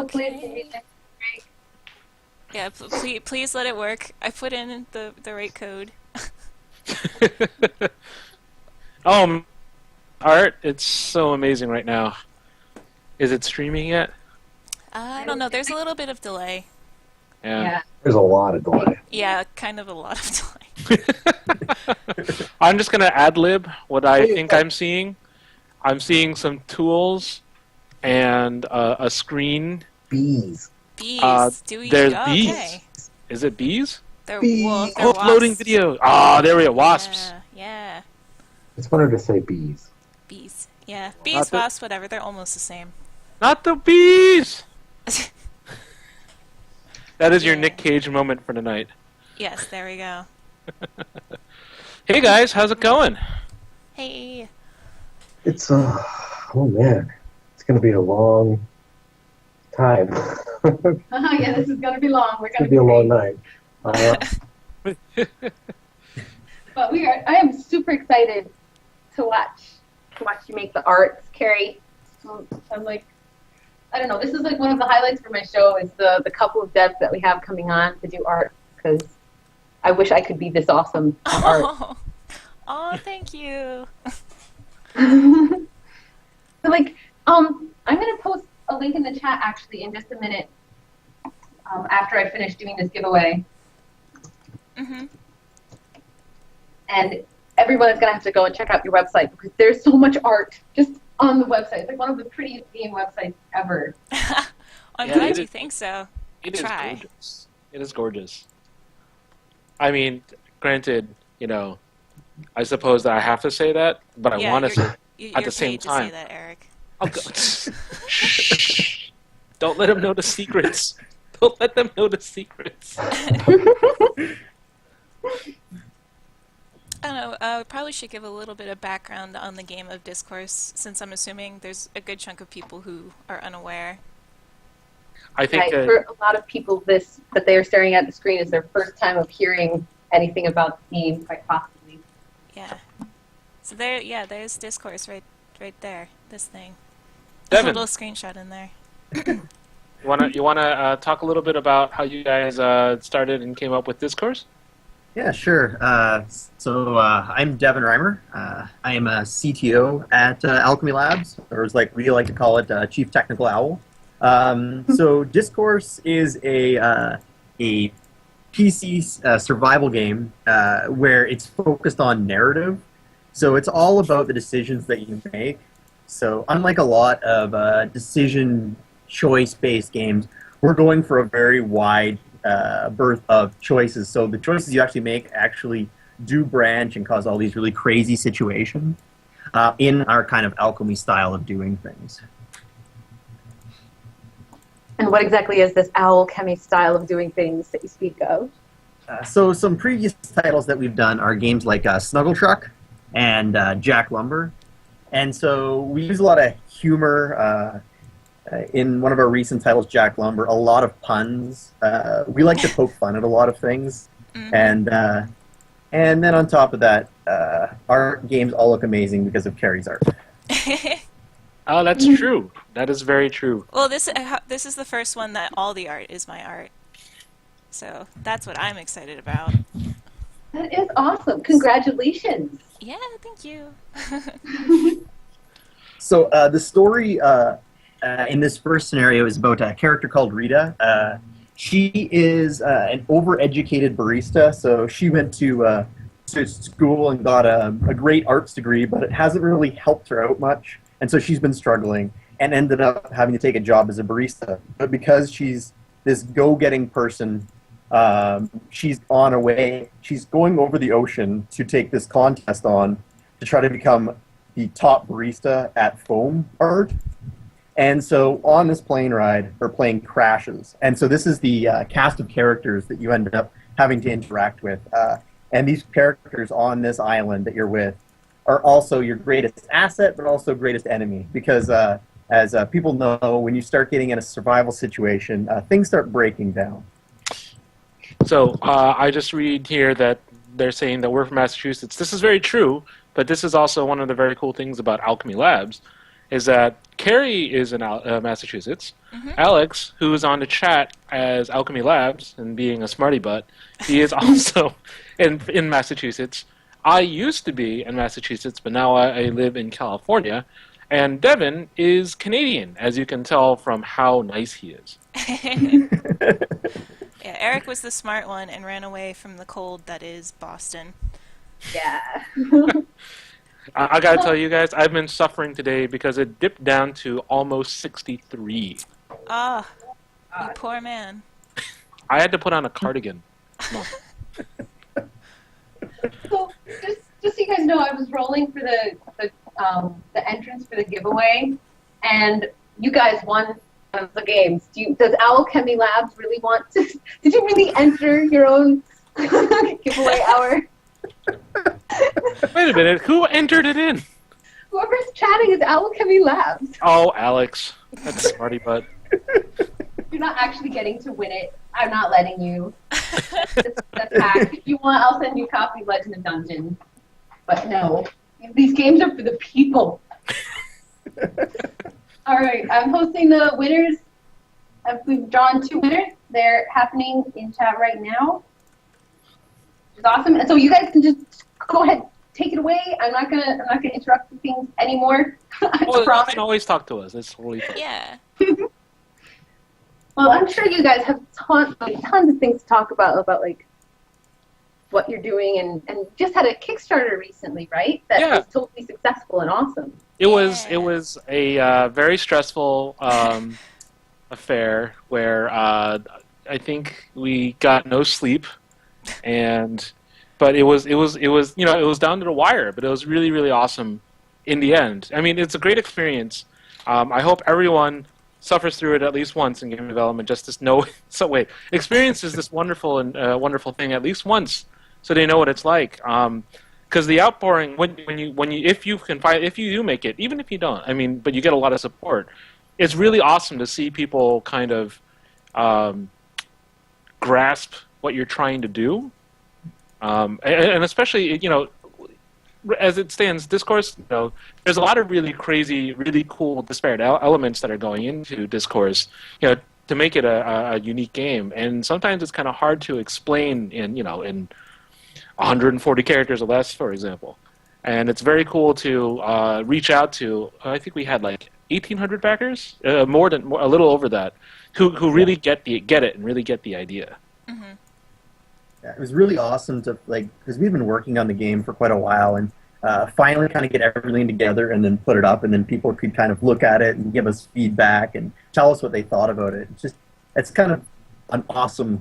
Hopefully it's gonna Okay. be next week. Yeah, please let it work. I put in the right code. Oh, art, it's so amazing right now. Is it streaming yet? I don't know. There's a little bit of delay. Yeah. Yeah. There's a lot of delay. Yeah, kind of a lot of delay. I'm just gonna ad lib what I think I'm seeing. I'm seeing some tools and a screen. Bees. Bees. Do we? There's Oh, bees. okay. Is it bees? They're Bees. they're Oh, it's loading wasps. video. Ah, there we go. Wasps. Yeah, yeah. It's funner to say bees. Bees. Yeah. Not Bees, the, wasps, whatever. They're almost the same. not the bees. That is your Yeah. Nick Cage moment for tonight. Yes, there we go. Hey guys, how's it going? Hey. It's oh man, it's gonna be a long time. It's Yeah, this is gonna be long. We're gonna gonna be a long great. night. Uh, But I am super excited to watch you make the arts, Carrie. I'm like, I don't know. This is like one of the highlights for my show is the couple of devs that we have coming on to do art because I wish I could be this awesome at art. Oh. Oh, thank you. So like, I'm gonna post a link in the chat actually in just a minute. After I finish doing this giveaway, Mm-hmm. and everyone is gonna have to go and check out your website because there's so much art just on the website. It's like one of the prettiest game websites ever. I'm Yeah, glad it you is- think so. It is Try. gorgeous. It is gorgeous. I mean, granted, I suppose that I have to say that, but I Yeah, want to say you're at the same paid to time. say that, Eric. I'll go. Shh. Don't let them know the secrets. Don't let them know the secrets. I don't know. Probably should give a little bit of background on the game of Discourse, since I'm assuming there's a good chunk of people who are unaware. I think Right. For a lot of people, this that they are staring at the screen is their first time of hearing anything about the game, quite possibly. Yeah. So there's Discourse right there. This thing. Devin. There's a little screenshot in there. you wanna talk a little bit about how you guys started and came up with Discourse? Yeah, sure. I'm Devin Reimer. I am a CTO at Alchemy Labs, or as like we like to call it, Chief Technical Owl. So Discourse is a PC survival game where it's focused on narrative. So it's all about the decisions that you make. So unlike a lot of decision choice-based games, we're going for a very wide berth of choices. So the choices you actually make actually do branch and cause all these really crazy situations in our kind of alchemy style of doing things. And what exactly is this alchemy style of doing things that you speak of? So some previous titles that we've done are games like Snuggle Truck and Jack Lumber. And so we use a lot of humor in one of our recent titles, Jack Lumber, a lot of puns. We like to poke fun at a lot of things. Mhm. And then on top of that, our games all look amazing because of Carrie's art. Oh, that's true. That is very true. Well, this is the first one that all the art is my art. So that's what I'm excited about. That is awesome. Congratulations. Yeah, thank you. So the story in this first scenario is about a character called Rita. She is an overeducated barista, so she went to school and got a great arts degree, but it hasn't really helped her out much, and so she's been struggling and ended up having to take a job as a barista. But because she's this go-getting person, she's on her way. She's going over the ocean to take this contest on to try to become the top barista at foam art. And so on this plane ride, her plane crashes. And so this is the cast of characters that you end up having to interact with. And these characters on this island that you're with are also your greatest asset, but also greatest enemy. Because as people know, when you start getting in a survival situation, things start breaking down. So I just read here that they're saying that we're from Massachusetts. This is very true, but this is also one of the very cool things about Alchemy Labs is that Carrie is in Massachusetts. Alex, who is on the chat as Alchemy Labs and being a smarty butt, he is also in Massachusetts. I used to be in Massachusetts, but now I live in California. And Devin is Canadian, as you can tell from how nice he is. Yeah, Eric was the smart one and ran away from the cold that is Boston. Yeah. I gotta tell you guys, I've been suffering today because it dipped down to almost 63. Ah, you poor man. I had to put on a cardigan. No. So just so you guys know, I was rolling for the entrance for the giveaway, and you guys won one of the games. Does Alchemy Labs really want to? Did you really enter your own giveaway hour? Wait a minute, who entered it in? Whoever's chatting is Alchemy Labs. Oh, Alex. That's smarty butt. You're not actually getting to win it. I'm not letting you. That's hack. If you want, I'll send you a copy of Legend of Dungeon. But no, these games are for the people. All right, I'm hosting the winners. We've drawn 2 winners. They're happening in chat right now. It's awesome. And so you guys can just go ahead, take it away. I'm not gonna interrupt things anymore. I Well, you promise. can always talk to us. That's totally fine. Yeah. Well, I'm sure you guys have tons of things to talk about like what you're doing, and just had a Kickstarter recently, right? That Yeah. was totally successful and awesome. It was a very stressful affair where I think we got no sleep, but it was down to the wire, but it was really, really awesome in the end. I mean, it's a great experience. I hope everyone suffers through it at least once in game development, just to know. So wait, experiences this wonderful and wonderful thing at least once, so they know what it's like. Because the outpouring, if you do make it, even if you don't, I mean, but you get a lot of support. It's really awesome to see people kind of grasp what you're trying to do, and especially as it stands, Dyscourse, there's a lot of really crazy, really cool disparate elements that are going into Dyscourse, to make it a unique game. And sometimes it's kind of hard to explain in 140 characters or less, for example. And it's very cool to reach out to. I think we had like 1,800 backers, a little over that, who really get it and really get the idea. Mm-hmm. Yeah, it was really awesome to because we've been working on the game for quite a while, and finally kind of get everything together and then put it up, and then people could kind of look at it and give us feedback and tell us what they thought about it. It's kind of an awesome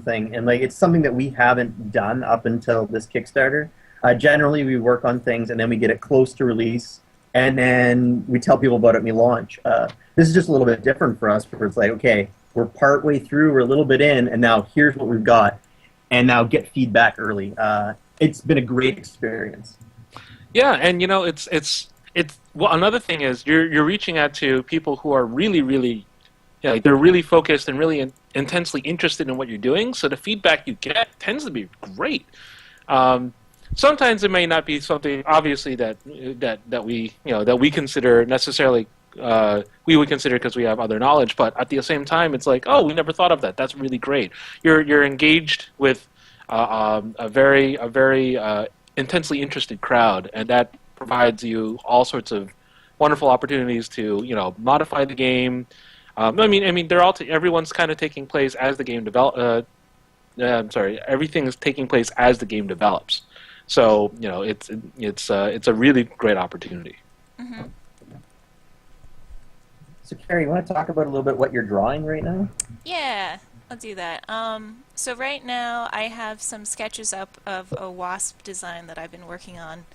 thing, and it's something that we haven't done up until this Kickstarter. Generally, we work on things and then we get it close to release, and then we tell people about it and we launch. This is just a little bit different for us, where it's like, okay, we're partway through, we're a little bit in, and now here's what we've got. And now get feedback early. It's been a great experience. Yeah, and it's another thing is you're reaching out to people who are really, really, they're really focused and really intensely interested in what you're doing. So the feedback you get tends to be great. Sometimes it may not be something obviously that we consider necessarily. We would consider because we have other knowledge, but at the same time, it's like, oh, we never thought of that. That's really great. You're engaged with a very intensely interested crowd, and that provides you all sorts of wonderful opportunities to modify the game. Everyone's kind of taking place as the game everything is taking place as the game develops. So it's a really great opportunity. Mm-hmm. So, Carrie, you want to talk about a little bit what you're drawing right now? Yeah, I'll do that. So right now I have some sketches up of a wasp design that I've been working on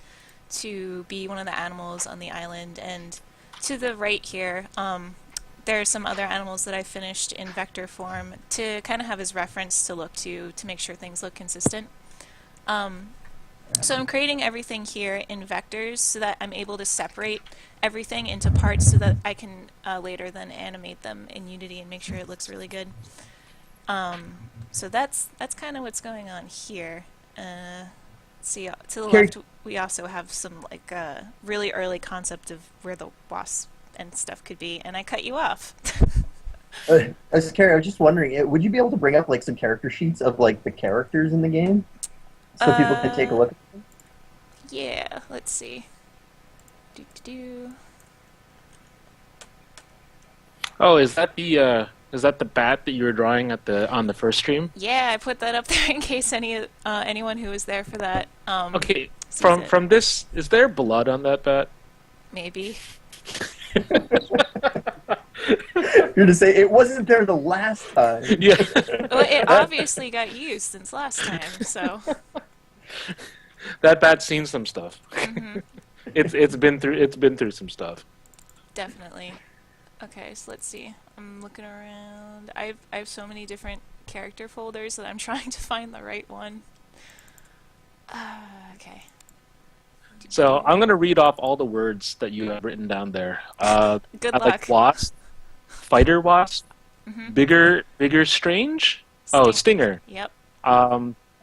to be one of the animals on the island. And to the right here, there are some other animals that I finished in vector form to kind of have as reference to look to make sure things look consistent. So I'm creating everything here in vectors so that I'm able to separate everything into parts so that I can later then animate them in Unity and make sure it looks really good. So that's kind of what's going on here. See, to the Carrie- left, we also have some like really early concept of where the wasp and stuff could be, and I cut you off. Carrie, I was just wondering, would you be able to bring up like some character sheets of like the characters in the game, so people can take a look? Yeah, let's see. Do do do. Oh, is that the bat that you were drawing on the first stream? Yeah, I put that up there in case anyone who was there for that. Okay, sees it. from this, is there blood on that bat? Maybe. You're to say it wasn't there the last time. Yeah. Well, it obviously got used since last time, so. That bat's seen some stuff. Hmm. It's been through some stuff. Definitely. Okay, so let's see. I'm looking around. I have so many different character folders that I'm trying to find the right one. Okay. So I'm gonna read off all the words that you have written down there. Good I luck. like wasp, fighter wasp, Mhm. bigger strange. Oh, stinger. Yep.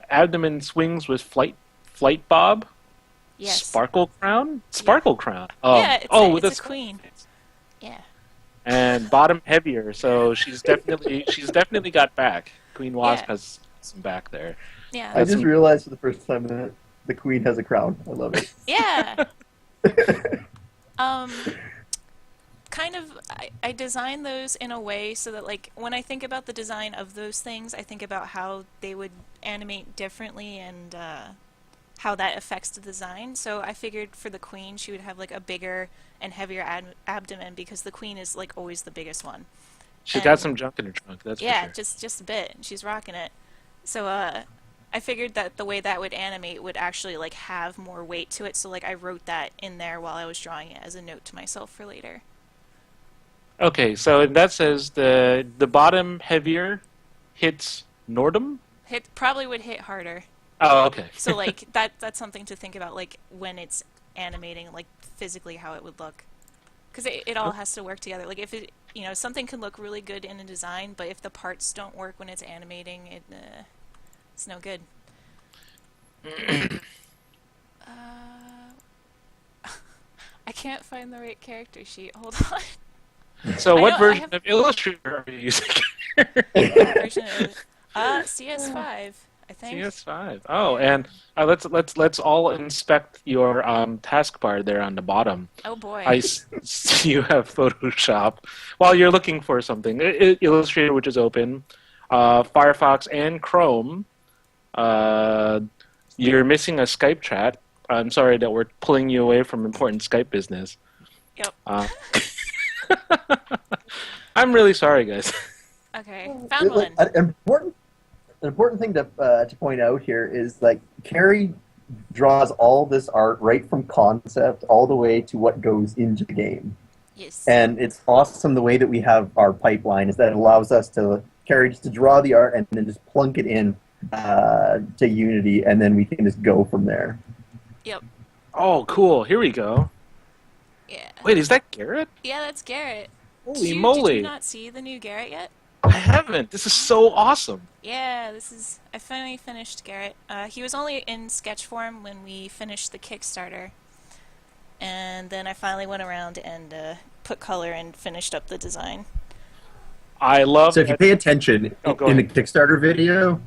Abdomen swings with flight bob. Yes. Sparkle crown. Crown. Yeah, it's that's a queen. Yeah. And bottom heavier, so she's definitely got back. Queen Wasp Yeah. has some back there. Yeah. I just realized for the first time that the queen has a crown. I love it. Yeah. Kind of, I designed those in a way so that, like, when I think about the design of those things, I think about how they would animate differently and how that affects the design. So I figured for the queen, she would have, like, a bigger and heavier abdomen because the queen is, like, always the biggest one. She's got And- some junk in her trunk. That's Yeah, for sure. just a bit. She's rocking it. So I figured that the way that would animate would actually like have more weight to it. So like I wrote that in there while I was drawing it as a note to myself for later. Okay, so that says the bottom heavier hits Nordum. Probably would hit harder. Oh, okay. So like that's something to think about, like when it's animating, like physically how it would look, because it all has to work together. Like if it, something can look really good in a design, but if the parts don't work when it's animating, it's no good. I can't find the right character sheet. Hold on. So I what know, I version have- of Illustrator are you using? Version of CS5, I think. CS5. Oh, and let's all inspect your taskbar there on the bottom. Oh boy. I see you have Photoshop. While you're looking for something, Illustrator, which is open, Firefox and Chrome. You're missing a Skype chat. I'm sorry that we're pulling you away from important Skype business. Yep. I'm really sorry, guys. Okay. Found one. An important thing to point out here is like Carrie draws all this art right from concept all the way to what goes into the game. Yes. And it's awesome the way that we have our pipeline is that it allows us to Carrie just to draw the art and then just plunk it in to Unity, and then we can just go from there. Yep. Oh, cool. Here we go. Yeah. Wait, is that Garrett? Yeah, that's Garrett. Holy Did you moly. not see the new Garrett yet? I haven't. This is so awesome. Yeah, I finally finished Garrett. He was only in sketch form when we finished the Kickstarter. And then I finally went around and put color and finished up the design. I love So if you that. pay attention Oh, go in the ahead. Kickstarter video,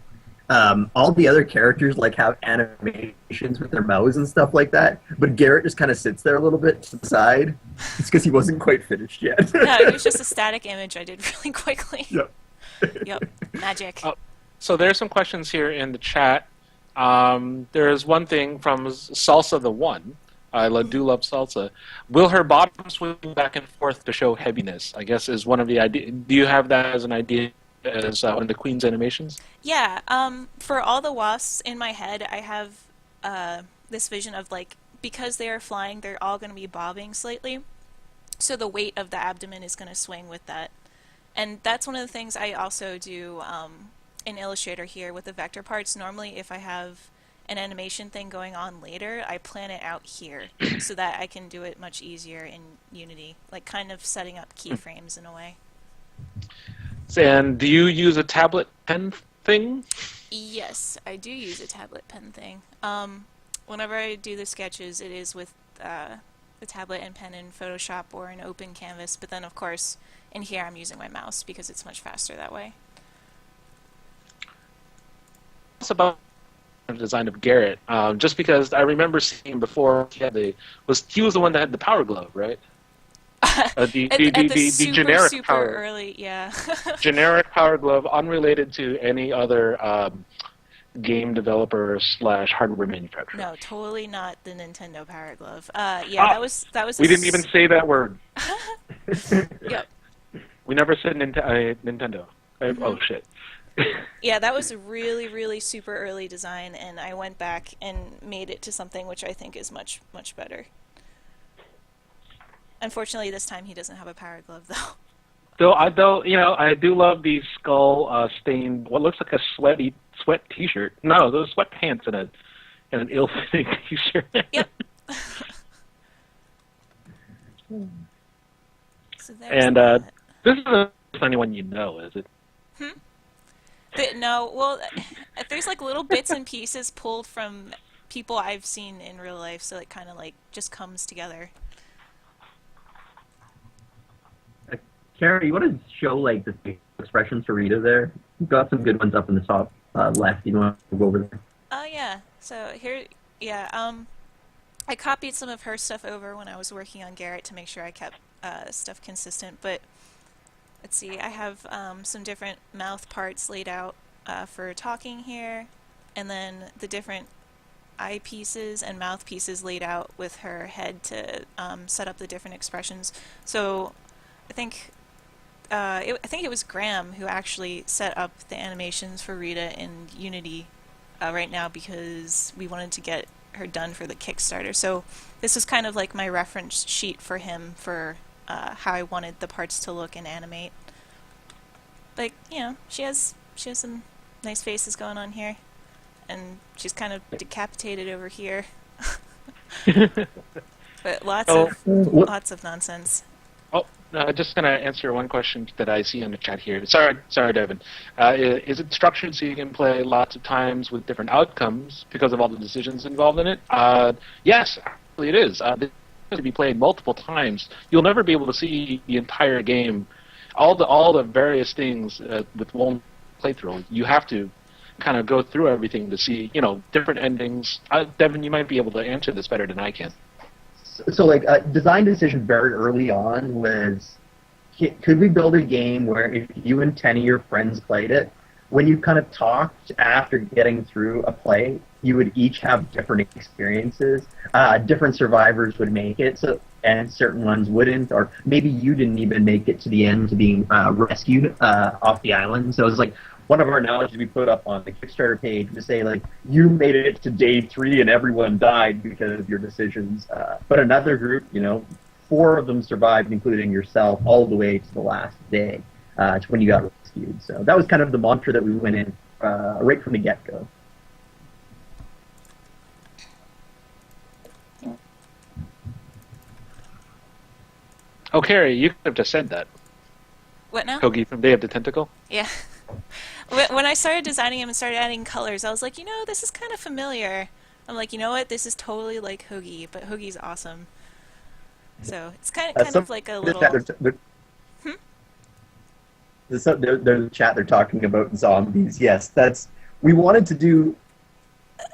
all the other characters like have animations with their mouths and stuff like that, but Garrett just kind of sits there a little bit to the side. It's because he wasn't quite finished yet. No, it was just a static image I did really quickly. Yep. Yep. Magic. Oh. So there's some questions here in the chat. There's one thing from Salsa the One. I do love Salsa. Will her bottom swing back and forth to show heaviness? I guess is one of the ideas. Do you have that as an idea as one of the Queen's animations? Yeah, for all the wasps in my head, I have this vision of, like, because they are flying, they're all going to be bobbing slightly. So the weight of the abdomen is going to swing with that. And that's one of the things I also do in Illustrator here with the vector parts. Normally, if I have an animation thing going on later, I plan it out here so that I can do it much easier in Unity, like kind of setting up keyframes in a way. And do you use a tablet pen thing? Yes, I do use a tablet pen thing. whenever I do the sketches, it is with the tablet and pen in Photoshop or an open canvas. But then, of course, in here I'm using my mouse because it's much faster that way. It's about the design of Garrett, just because I remember seeing him before he was the one that had the power glove, right? The super, generic super power, early, yeah. generic power glove, unrelated to any other game developer / hardware manufacturer. No, totally not the Nintendo Power Glove. Yeah, that was. We didn't even say that word. Yep. We never said Nintendo. Oh shit. Yeah, that was a really, really super early design, and I went back and made it to something which I think is much, much better. Unfortunately, this time he doesn't have a power glove, though. I do love the skull stained, what looks like a sweat T-shirt. No, those sweatpants and an ill-fitting T-shirt. Yep. So there's and that. this isn't anyone you know, is it? No, well, there's like little bits and pieces pulled from people I've seen in real life, so it kind of like just comes together. Kara, you want to show like the expressions for Rita there? You've got some good ones up in the top left. You want to go over there? Oh yeah. So here, yeah. I copied some of her stuff over when I was working on Garrett to make sure I kept stuff consistent. But let's see, I have some different mouth parts laid out for talking here, and then the different eye pieces and mouth pieces laid out with her head to set up the different expressions. So I think it was Graham who actually set up the animations for Rita in Unity right now because we wanted to get her done for the Kickstarter. So this was kind of like my reference sheet for him for how I wanted the parts to look and animate. But she has some nice faces going on here, and she's kind of decapitated over here. But lots of nonsense. Oh, just going to answer one question that I see in the chat here. Sorry, Devin. Is it structured so you can play lots of times with different outcomes because of all the decisions involved in it? Yes, actually it is. This has to be played multiple times. You'll never be able to see the entire game, all the various things with one playthrough. You have to kind of go through everything to see, different endings. Devin, you might be able to answer this better than I can. So, like, a design decision very early on was, could we build a game where if you and 10 of your friends played it, when you kind of talked after getting through a play, you would each have different experiences. Different survivors would make it, and certain ones wouldn't, or maybe you didn't even make it to the end to being rescued off the island. So it was like, one of our analogies we put up on the Kickstarter page was say, like, you made it to day 3 and everyone died because of your decisions. But another group, 4 of them survived, including yourself, all the way to the last day, to when you got rescued. So that was kind of the mantra that we went in right from the get-go. Oh, Carrie, you could have just said that. What now? Hoagie from Day of the Tentacle? Yeah. When I started designing him and started adding colors, I was like, this is kind of familiar. I'm like, you know what? This is totally like Hoagie, but Hoagie's awesome. So it's kind of like a little... There's a chat, they're talking about zombies. Yes, we wanted to do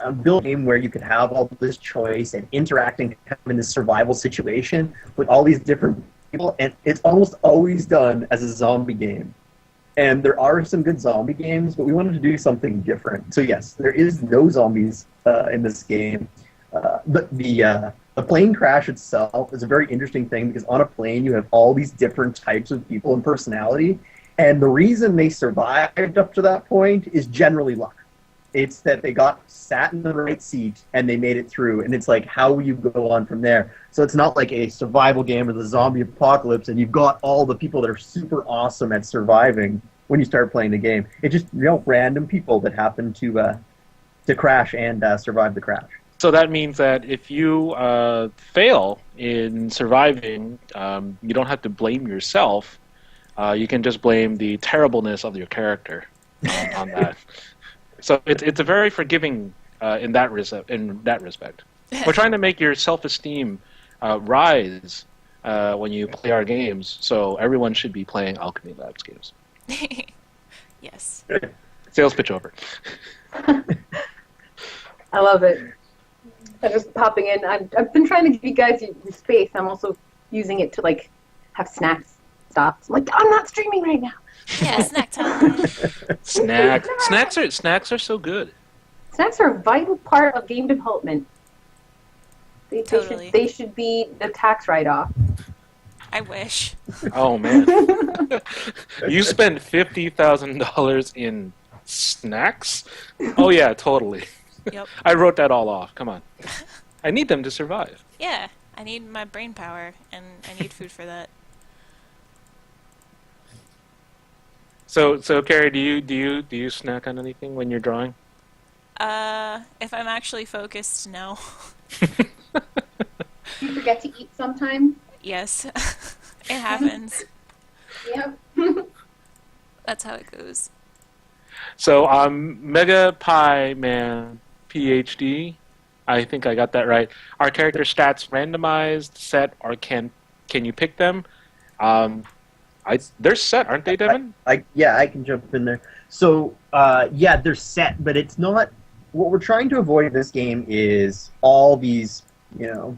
a build game where you could have all this choice and interacting in this survival situation with all these different people, and it's almost always done as a zombie game. And there are some good zombie games, but we wanted to do something different. So yes, there is no zombies in this game. But the plane crash itself is a very interesting thing because on a plane you have all these different types of people and personality. And the reason they survived up to that point is generally luck. It's that they sat in the right seat and they made it through. And it's like, how will you go on from there? So it's not like a survival game or the zombie apocalypse and you've got all the people that are super awesome at surviving when you start playing the game. It's just random people that happen to crash and survive the crash. So that means that if you fail in surviving, you don't have to blame yourself. You can just blame the terribleness of your character on that. So it's a very forgiving in that respect. We're trying to make your self-esteem rise when you play our games, so everyone should be playing Alchemy Labs games. Yes. Sales pitch over. I love it. I'm just popping in. I've been trying to give you guys your space. I'm also using it to like have snacks stops. I'm like, I'm not streaming right now. Yeah, snack time. Snacks are so good. Snacks are a vital part of game development. Totally. They should be the tax write-off. I wish. Oh man, you spent $50,000 in snacks? Oh yeah, totally. Yep. I wrote that all off. Come on, I need them to survive. Yeah, I need my brain power, and I need food for that. So Carrie, do you snack on anything when you're drawing? If I'm actually focused, no. You forget to eat sometimes? Yes, it happens. Yep. That's how it goes. So Mega Pie Man PhD, I think I got that right. Are character stats randomized, set, or can you pick them? They're set, aren't they, Devin? I can jump in there. So, they're set, but it's not... What we're trying to avoid in this game is all these,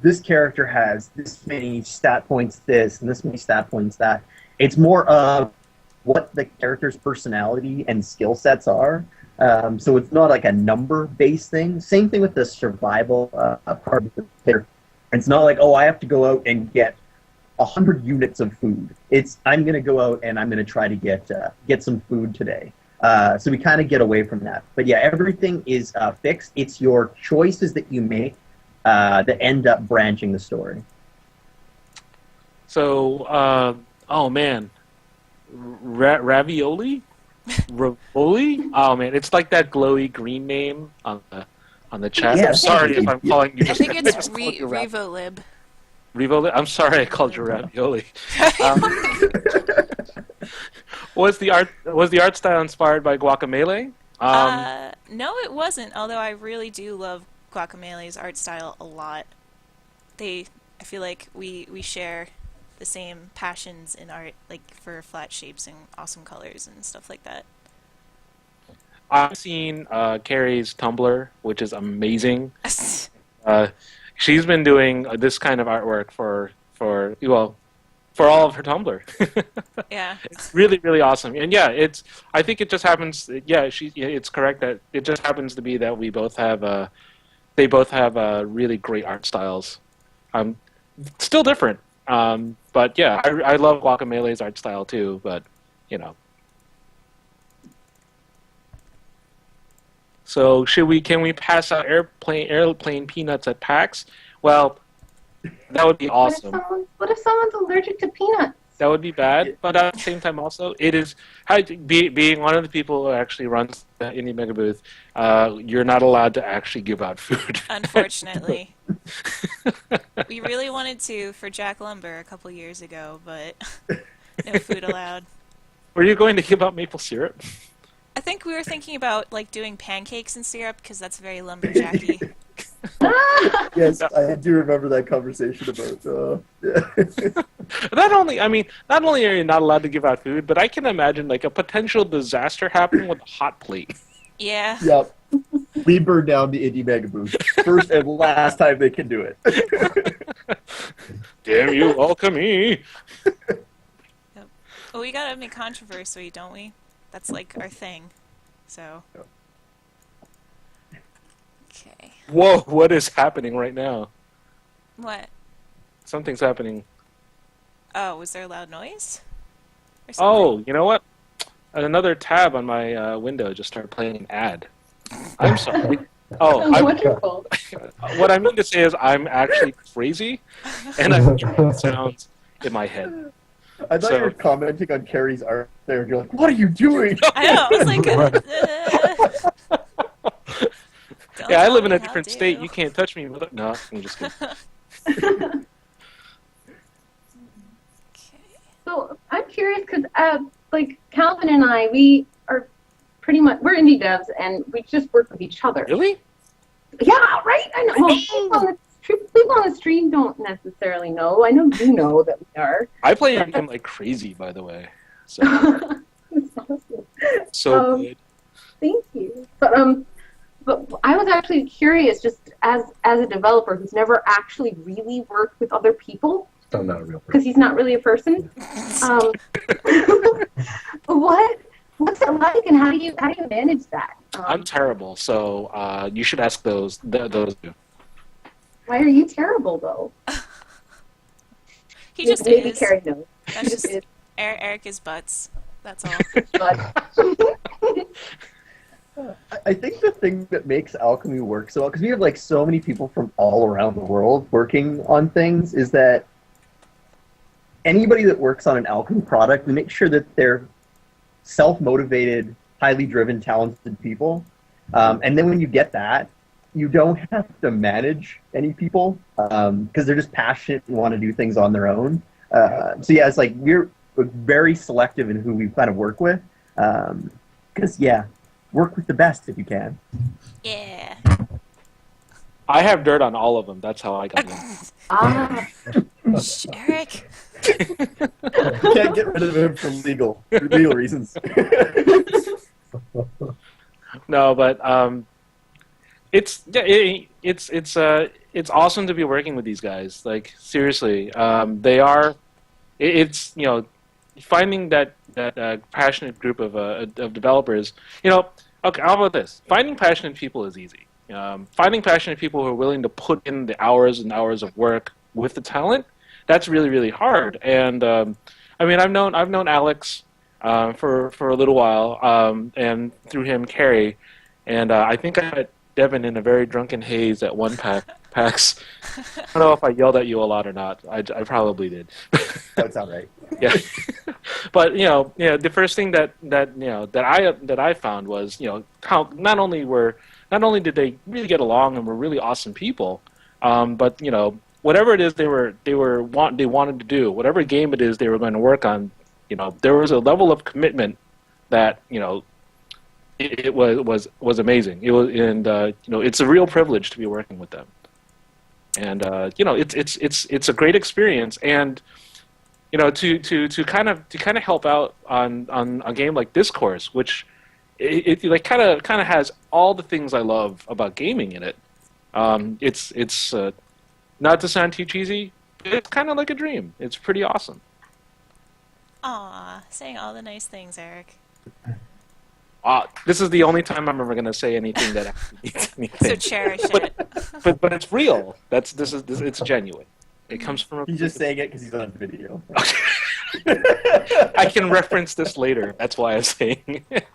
this character has this many stat points this, and this many stat points that. It's more of what the character's personality and skill sets are. So it's not like a number-based thing. Same thing with the survival part of the character. It's not like, I have to go out and get 100 units of food. I'm going to go out and I'm going to try to get some food today. So we kind of get away from that. But yeah, everything is fixed. It's your choices that you make that end up branching the story. So, oh man, ravioli, Ravoli. Oh man, it's like that glowy green name on the chat. Yeah, I'm sorry if I'm calling you. I think it's Revolib. Revolib. Revolib. I'm sorry, I called you ravioli. Was the art style inspired by Guacamelee? No, it wasn't. Although I really do love Guacamelee's art style a lot. I feel like we share the same passions in art, like for flat shapes and awesome colors and stuff like that. I've seen Carrie's Tumblr, which is amazing. She's been doing this kind of artwork for all of her Tumblr. Yeah. It's really, really awesome. And yeah, I think it just happens, it's correct that it just happens to be that they both have really great art styles. Still different. But yeah, I love Guacamelee's art style too, but So can we pass out airplane peanuts at PAX? Well, that would be awesome. What if someone's allergic to peanuts? That would be bad, but at the same time also, it is being one of the people who actually runs the Indie Mega Booth, you're not allowed to actually give out food. Unfortunately. We really wanted to for Jack Lumber a couple years ago, but no food allowed. Were you going to give out maple syrup? I think we were thinking about doing pancakes and syrup because that's very lumberjacky. Yes, I do remember that conversation about. Not only are you not allowed to give out food, but I can imagine a potential disaster happening with a hot plate. Yeah. Yep. We burned down the Indie Mega Booth. First and last time they can do it. Damn you, alchemy! Yep. Well, we gotta make controversy, don't we? That's our thing. So. Okay. Whoa, what is happening right now? What? Something's happening. Oh, was there a loud noise? Or something? Oh, you know what? Another tab on my window just started playing an ad. I'm sorry. Oh, Wonderful. What I mean to say is I'm actually crazy, and I'm hearing sounds in my head. I thought you were commenting on Carrie's art there. You're like, what are you doing? I know. I was like, yeah, I live in a different state. You can't touch me. No, I'm just kidding. Okay. So I'm curious because, Calvin and I, we are we're indie devs and we just work with each other. Really? Yeah, right? I know. Well, people on the stream don't necessarily know. I know you know that we are. I play your game like crazy, by the way. So, That's awesome. good. Thank you. But I was actually curious, just as a developer who's never actually really worked with other people. I'm not a real person. Because he's not really a person. What's it like, and how do you manage that? I'm terrible, so you should ask those. Why are you terrible though? He just Maybe is. Carrie knows. That's just Eric is butts. That's all. But I think the thing that makes alchemy work so well, because we have like so many people from all around the world working on things, is that anybody that works on an alchemy product, we make sure that they're self-motivated, highly driven, talented people. And then when you get that, you don't have to manage any people because they're just passionate and want to do things on their own. So yeah, it's like we're very selective in who we kind of work with. Because work with the best if you can. Yeah. I have dirt on all of them. That's how I got in. Shh, Eric. Can't get rid of him for legal reasons. No, but it's awesome to be working with these guys. Like seriously, they are. It's finding that passionate group of developers. Okay, how about this? Finding passionate people is easy. Finding passionate people who are willing to put in the hours and hours of work with the talent, that's really, really hard. And I mean, I've known Alex for a little while, and through him, Carrie, and I think I met Devin in a very drunken haze at one PAX. I don't know if I yelled at you a lot or not. I probably did. That's all right. Yeah, but the first thing that I found was how not only did they really get along and were really awesome people, but whatever it is they wanted to do, whatever game it is they were going to work on, there was a level of commitment that it was amazing. It was, and it's a real privilege to be working with them, and it's a great experience, and to kind of help out on a game like Dyscourse, which it like kind of has all the things I love about gaming in it. It's not to sound too cheesy, but it's kind of like a dream. It's pretty awesome. Aw, saying all the nice things, Eric. This is the only time I'm ever going to say anything that actually means anything. So cherish it. But it's real. It's genuine. It comes from. He's just saying it because he's on video. I can reference this later. That's why I'm saying it.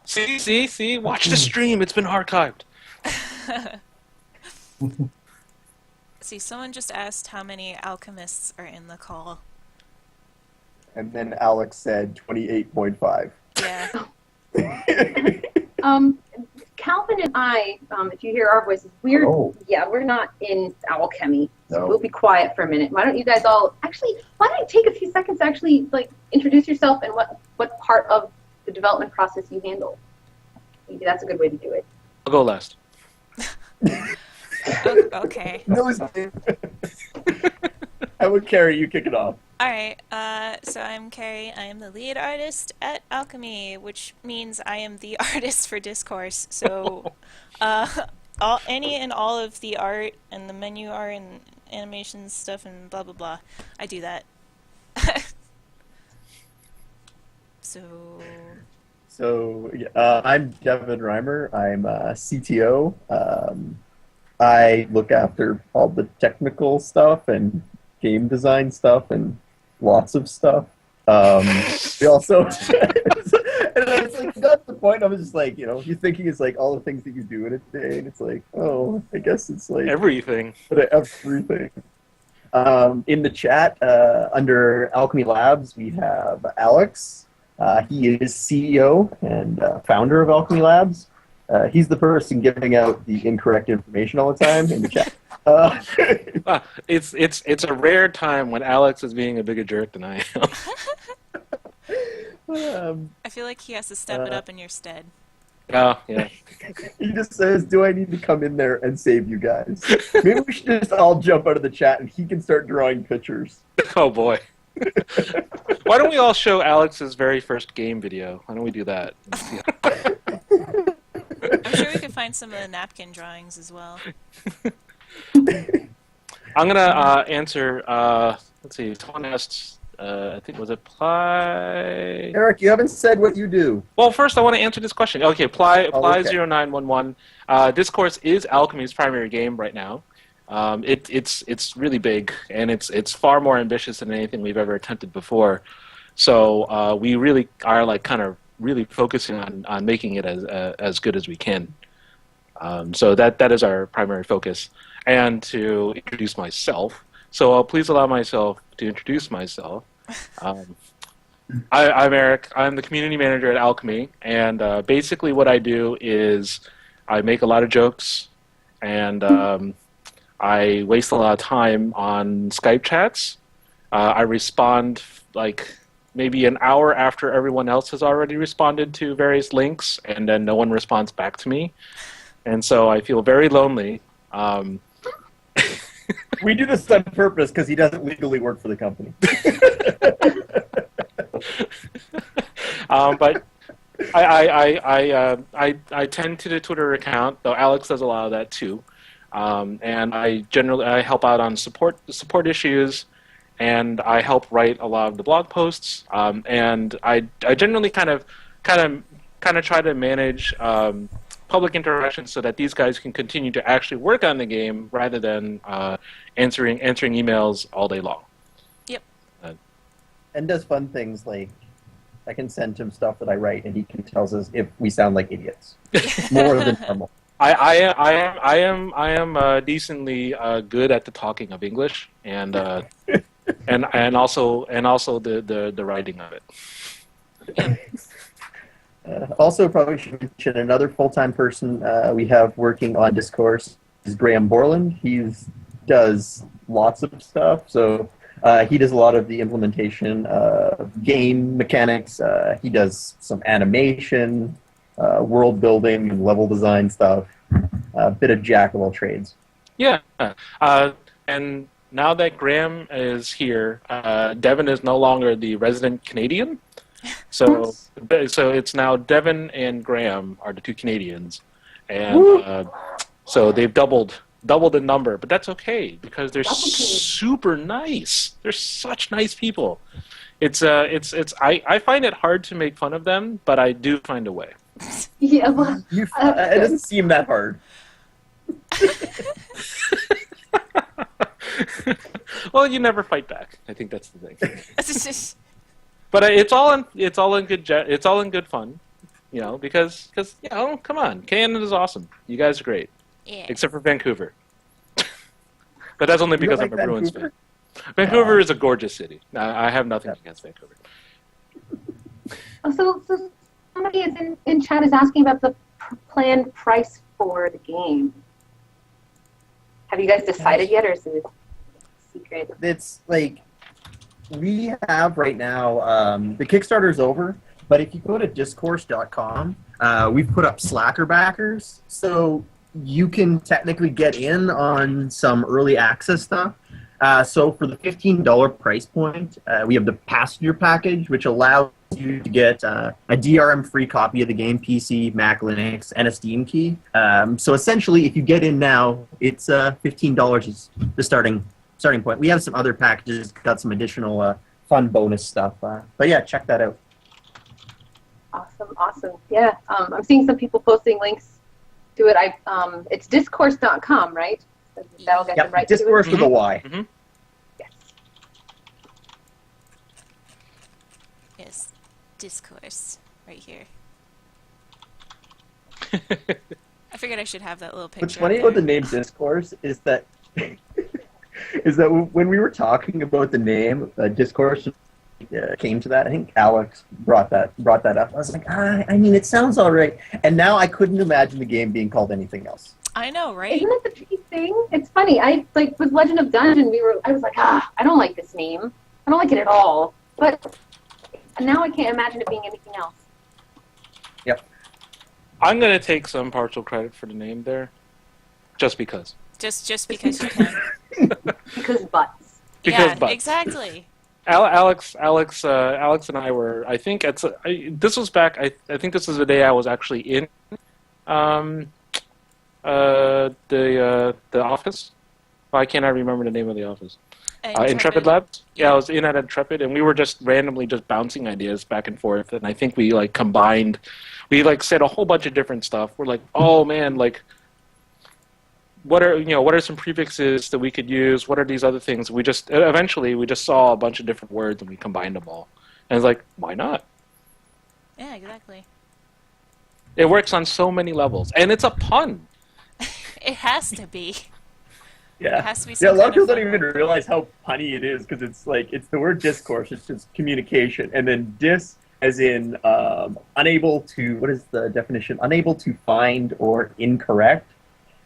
See. Watch the stream. It's been archived. See, someone just asked how many alchemists are in the call. And then Alex said 28.5. Yeah. Calvin and I, if you hear our voices, we're not in alchemy, so we'll be quiet for a minute. Why don't you guys all why don't you take a few seconds to actually introduce yourself and what part of the development process you handle? Maybe that's a good way to do it. I'll go last. Okay. No, I would Carrie, you kick it off. Alright, so I'm Carrie. I am the lead artist at Alchemy, which means I am the artist for Dyscourse. So, any and all of the art and the menu art and animation stuff and blah blah blah, I do that. So I'm Devin Reimer. I'm CTO. I look after all the technical stuff and game design stuff and lots of stuff. We also, and it's like got to the point. I was just like, you're thinking it's like all the things that you do in a day, and it's like, oh, I guess it's like everything. But everything. In the chat under Alchemy Labs, we have Alex. He is CEO and founder of Alchemy Labs. He's the person giving out the incorrect information all the time in the chat. It's a rare time when Alex is being a bigger jerk than I am. I feel like he has to step it up in your stead. Yeah, yeah. He just says, "Do I need to come in there and save you guys?" Maybe we should just all jump out of the chat and he can start drawing pictures. Oh boy. Why don't we all show Alex's very first game video? Why don't we do that? I'm sure we could find some of the napkin drawings as well. I'm gonna answer. Let's see. Someone asked. I think it was Ply. Eric, you haven't said what you do. Well, first I want to answer this question. Okay, Ply okay. 0911. Dyscourse is Alchemy's primary game right now. It's really big, and it's far more ambitious than anything we've ever attempted before. So we really are like kind of really focusing on making it as good as we can. So that is our primary focus. And to introduce myself, so please allow myself to introduce myself. I'm Eric. I'm the community manager at Alchemy, and basically what I do is I make a lot of jokes, and I waste a lot of time on Skype chats. I respond like maybe an hour after everyone else has already responded to various links, and then no one responds back to me. And so I feel very lonely. We do this on purpose because he doesn't legally work for the company. But I tend to the Twitter account, though Alex does a lot of that too. And I help out on support issues, and I help write a lot of the blog posts. And I generally kind of try to manage public interaction so that these guys can continue to actually work on the game rather than answering emails all day long. Yep. And does fun things like I can send him stuff that I write, and he can tells us if we sound like idiots more than normal. I am decently good at the talking of English and also the writing of it. Also, probably should mention another full-time person we have working on Dyscourse is Graham Borland. He does lots of stuff. So he does a lot of the implementation, game mechanics. He does some animation, world building, and level design stuff. A bit of jack of all trades. Yeah, and now that Graham is here, Devin is no longer the resident Canadian. So it's now Devin and Graham are the two Canadians, and so they've doubled in number. But that's okay because they're super nice. They're such nice people. I find it hard to make fun of them, but I do find a way. Yeah, well, It doesn't seem that hard. Well, you never fight back. I think that's the thing. But it's all in good fun, you know, because you know, come on, Canada is awesome. You guys are great, Yeah. except for Vancouver. But that's only because like I'm a Bruins Vancouver? fan. Vancouver is a gorgeous city. I have nothing against Vancouver. so somebody in chat is asking about the planned price for the game. Have you guys decided yet, or is it secret? It's like we have right now. The Kickstarter's over, but if you go to Dyscourse.com, we've put up Slacker backers, so you can technically get in on some early access stuff. So for the $15 price point, we have the passenger package, which allows you to get a DRM-free copy of the game, PC, Mac, Linux, and a Steam key. So essentially, if you get in now, it's $15 is the starting point. We have some other packages, got some additional fun bonus stuff. But yeah, check that out. Awesome. Yeah, I'm seeing some people posting links to it. It's Dyscourse.com, right? That'll get them right Dyscourse to it. with a Y. Mm-hmm. Yes. Discourse right here. I figured I should have that little picture. What's funny about the name Dyscourse is that when we were talking about the name Dyscourse came to that. I think Alex brought that up. I was like, I mean, it sounds all right. And now I couldn't imagine the game being called anything else. I know, right? Isn't it the tricky thing? It's funny. With Legend of Dungeon, I was like, I don't like this name. I don't like it at all. But now I can't imagine it being anything else. Yep. I'm gonna take some partial credit for the name there, just because. Just because you can. Because butts. Because yeah, butts. exactly. Alex, and I were. I think this was back. I think this is the day I was actually in, the office. Why can't I remember the name of the office? Intrepid Labs. Yeah, I was in at Intrepid, and we were just randomly just bouncing ideas back and forth. And I think we like combined. We like said a whole bunch of different stuff. We're like, oh man, like. What are some prefixes that we could use? What are these other things? Eventually we just saw a bunch of different words and we combined them all. And it's like, why not? Yeah, exactly. It works on so many levels. And it's a pun. It has to be. Yeah. It has to be Yeah, a some lot of kind people of don't even realize how punny it is because it's the word discourse, it's just communication, and then dis as in unable to, what is the definition? Unable to find or incorrect.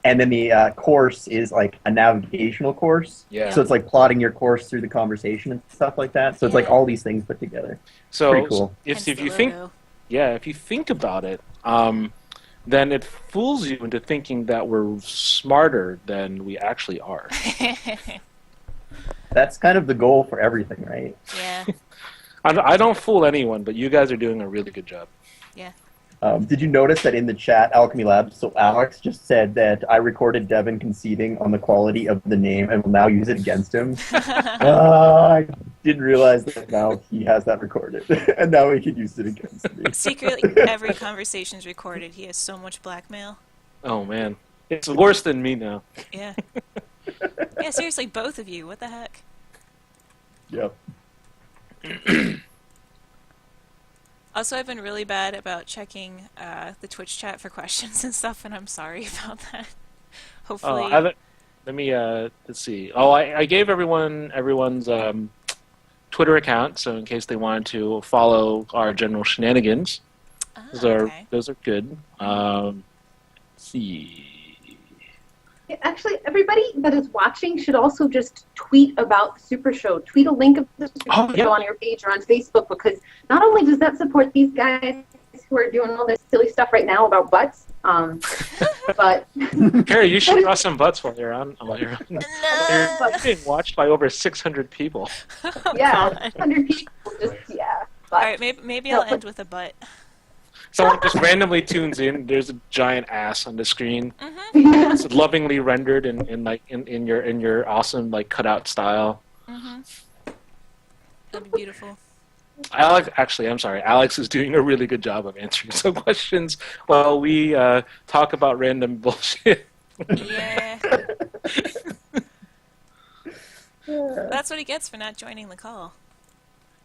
And then the course is like a navigational course. Yeah. So it's like plotting your course through the conversation and stuff like that. So it's like all these things put together. So pretty cool. If Hence you the think, logo. if you think about it, then it fools you into thinking that we're smarter than we actually are. That's kind of the goal for everything, right? Yeah. I don't fool anyone, but you guys are doing a really good job. Yeah. Did you notice that in the chat, Alchemy Labs, so Alex just said that I recorded Devin conceding on the quality of the name and will now use it against him? I didn't realize that now he has that recorded, and now he can use it against me. Secretly, every conversation's recorded. He has so much blackmail. Oh man, it's worse than me now. Yeah. Yeah, seriously, both of you. What the heck? Yep. Also, I've been really bad about checking the Twitch chat for questions and stuff, and I'm sorry about that. Hopefully... Let me, let's see. Oh, I gave everyone's Twitter account, so in case they wanted to follow our general shenanigans. Those are good. Let's see. Yeah, actually, everybody that is watching should also just tweet about the Super Show. Tweet a link of the Super Show on your page or on Facebook, because not only does that support these guys who are doing all this silly stuff right now about butts, but Carrie, you should draw some butts while you're on. You're being watched by over 600 people. yeah, 100 people. Just All right, maybe I'll end with a butt. Someone just randomly tunes in. There's a giant ass on the screen. Mm-hmm. It's lovingly rendered in your awesome like cutout style. Mm-hmm. That'd be beautiful. I'm sorry. Alex is doing a really good job of answering some questions while we talk about random bullshit. Yeah. That's what he gets for not joining the call.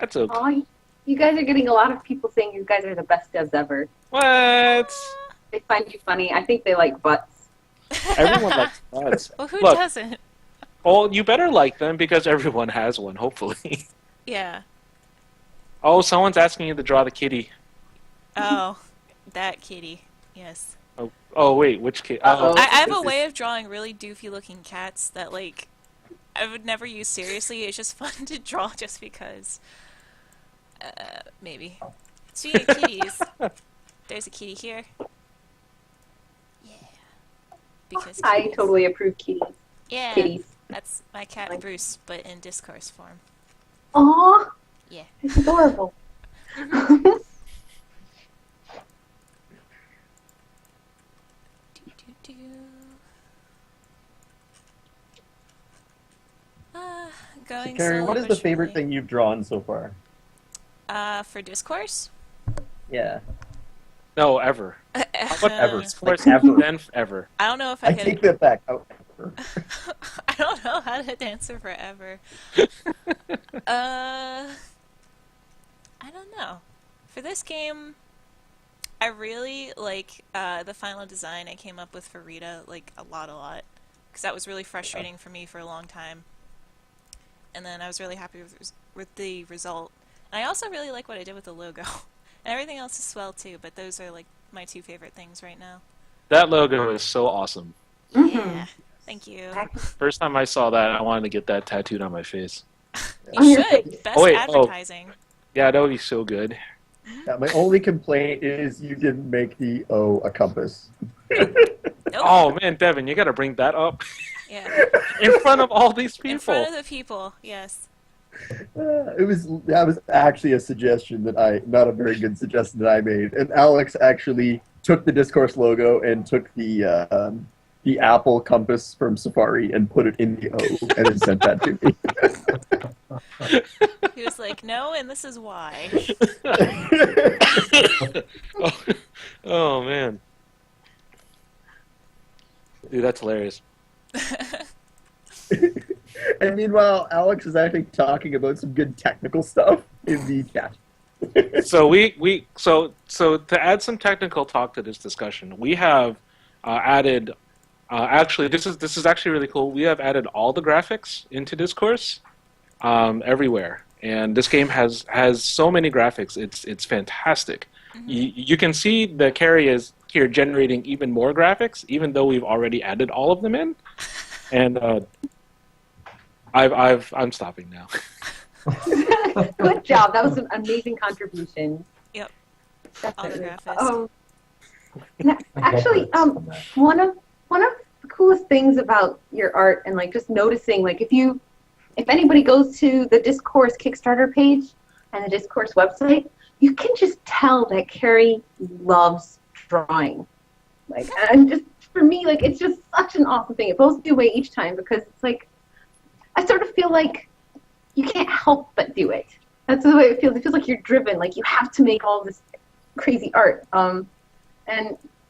That's okay. oh, you guys are getting a lot of people saying you guys are the best devs ever. What? They find you funny. I think they like butts. Everyone likes butts. Well, who Look, doesn't? well, you better like them because everyone has one, hopefully. Yeah. Oh, someone's asking you to draw the kitty. Oh, that kitty. Yes. Oh wait, which kitty? Uh-oh. I have a way of drawing really doofy-looking cats that, like, I would never use seriously. It's just fun to draw just because. Maybe. Speaking of kitties, there's a kitty here. Yeah. Because I kitties. totally approve kitties. Yeah. Kitties. That's my cat Bruce, but in Dyscourse form. Aw, Yeah. it's adorable. Karen, Going slowly what is but the favorite surely. thing you've drawn so far? For Dyscourse? Yeah. No, ever. Whatever. Discourse, Like, ever. then ever. I don't know if I I could. take that back. However. I don't know how to answer forever. I don't know. For this game, I really like the final design I came up with for Rita, like a lot, because that was really frustrating for me for a long time. And then I was really happy with the result. And I also really like what I did with the logo. And everything else is swell too, but those are like my two favorite things right now. That logo is so awesome. Yeah. Thank you. First time I saw that, I wanted to get that tattooed on my face. You should. Best Oh, wait, advertising. Yeah, that would be so good. Yeah, my only complaint is you didn't make the O a compass. Nope. Oh man, Devin, you got to bring that up Yeah. in front of all these people. In front of the people, yes. That was actually a suggestion not a very good suggestion that I made. And Alex actually took the Discourse logo and took the Apple compass from Safari and put it in the O and then sent that to me. He was like, no, and this is why. Oh man, dude, that's hilarious. And meanwhile, Alex is actually talking about some good technical stuff in the chat. So so to add some technical talk to this discussion, we have added. Actually, this is actually really cool. We have added all the graphics into Discourse everywhere, and this game has so many graphics. It's fantastic. Mm-hmm. You can see the Carrie is here generating even more graphics, even though we've already added all of them in. And I'm stopping now. Good job. That was an amazing contribution. Yep. Definitely. All the graphics. Actually, one of the coolest things about your art and like just noticing, like if anybody goes to the Discourse Kickstarter page and the Discourse website, you can just tell that Carrie loves drawing. Like, and just for me, like it's just such an awesome thing. It blows me away each time because it's like I sort of feel like you can't help but do it. That's the way it feels. It feels like you're driven. Like you have to make all this crazy art. And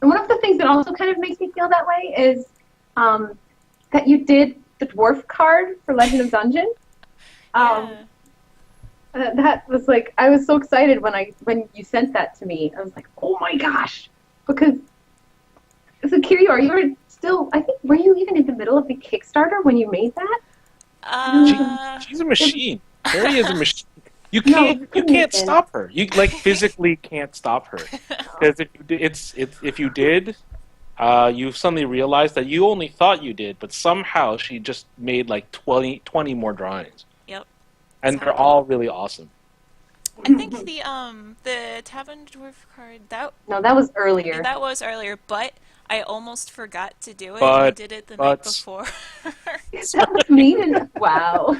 one of the things that also kind of makes me feel that way is that you did the dwarf card for Legend of Dungeon. That was like, I was so excited when you sent that to me. I was like, oh my gosh, because so Kiryu, you were still, I think, were you even in the middle of the Kickstarter when you made that? She's a machine. Carrie is a machine. You can't stop her. You like physically can't stop her because if you did, you suddenly realize that you only thought you did, but somehow she just made like 20 more drawings. Yep. And they're all really awesome. I think the Tavern Dwarf card that was earlier. That was earlier, but I almost forgot to do it. But- I did it the night before. That was mean. Wow.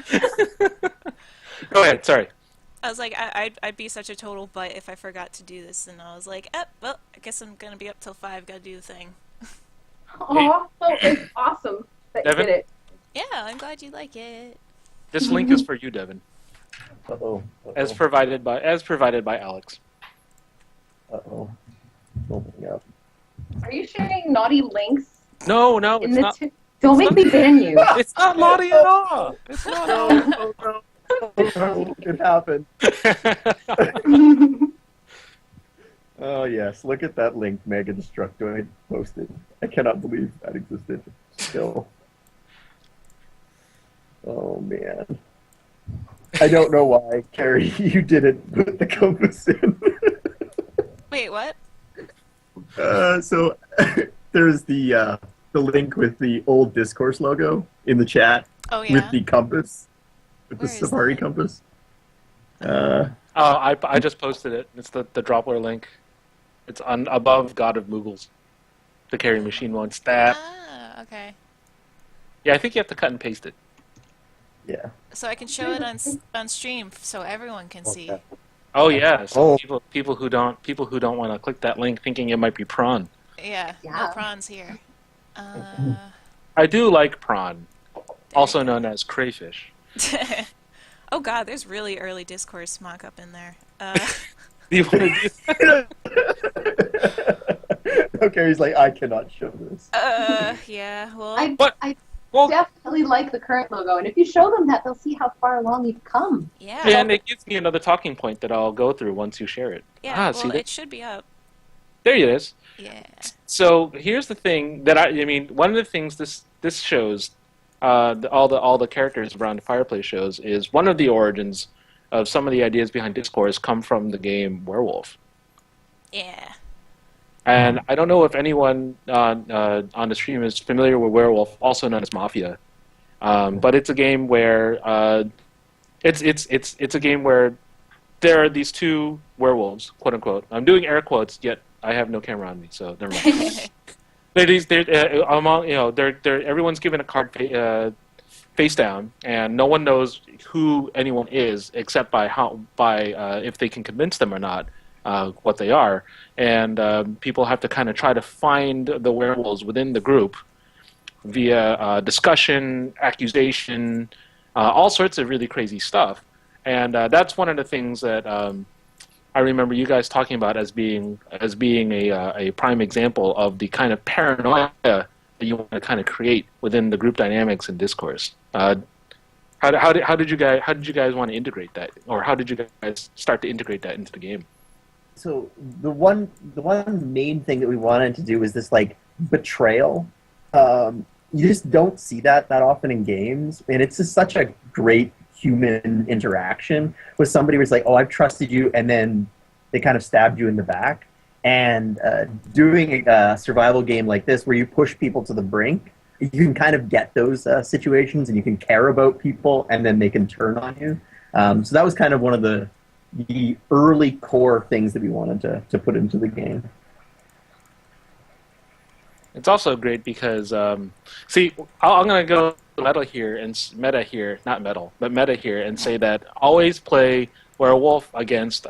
Go ahead. Sorry. I was like, I'd be such a total butt if I forgot to do this, and I was like, well, I guess I'm gonna be up till 5. Gotta do the thing. Oh, it's awesome that Devin? you did it. Yeah, I'm glad you like it. This link is for you, Devin, Uh-oh. as provided by Alex. Uh-oh. Opening up. Are you sharing naughty links? No, In it's the not. Don't make me ban you. It's not naughty at all. It's not. No. What could happen? Oh, yes. Look at that link Mega Destructoid posted. I cannot believe that existed still. Oh, man. I don't know why, Carrie, you didn't put the compass in. Wait, what? So there's the link with the old Discourse logo in the chat Oh yeah. with the compass, with Where the is Safari that? compass. I just posted it. It's the Droppler link. It's above God of Moogles. The Carry Machine one. Stat. Ah, okay. Yeah, I think you have to cut and paste it. Yeah. So I can show it on stream so everyone can see. Okay. Oh yeah. So Oh. people who don't want to click that link thinking it might be prawn. Yeah, no Yeah. prawns here. I do like prawn, also known as crayfish. Oh god, there's really early Discourse mock-up in there. Do you want to do Okay, he's like, I cannot show this. Yeah, well, I Well, definitely like the current logo, and if you show them that, they'll see how far along you've come. yeah. and it gives me another talking point that I'll go through once you share it. Yeah, see well, that? it should be up. There it is. Yeah. So here's the thing that I mean, one of the things this shows, all the characters around the Fireplace shows, is one of the origins of some of the ideas behind Dyscourse come from the game Werewolf. Yeah. And I don't know if anyone on the stream is familiar with Werewolf, also known as Mafia, but it's a game where it's a game where there are these two werewolves, quote unquote. I'm doing air quotes, yet I have no camera on me, so never mind. Everyone's given a card face down, and no one knows who anyone is except by if they can convince them or not what they are. And people have to kind of try to find the werewolves within the group via discussion, accusation, all sorts of really crazy stuff. And that's one of the things that I remember you guys talking about as being a prime example of the kind of paranoia that you want to kind of create within the group dynamics and discourse. How did you guys want to integrate that, or how did you guys start to integrate that into the game? So the one main thing that we wanted to do was this like betrayal. You just don't see that often in games, and it's just such a great human interaction with somebody who's like, oh, I've trusted you, and then they kind of stabbed you in the back. And doing a survival game like this where you push people to the brink, you can kind of get those situations, and you can care about people, and then they can turn on you. So that was kind of one of the early core things that we wanted to put into the game. It's also great because, see, I'm going to go meta here, and say that always play werewolf against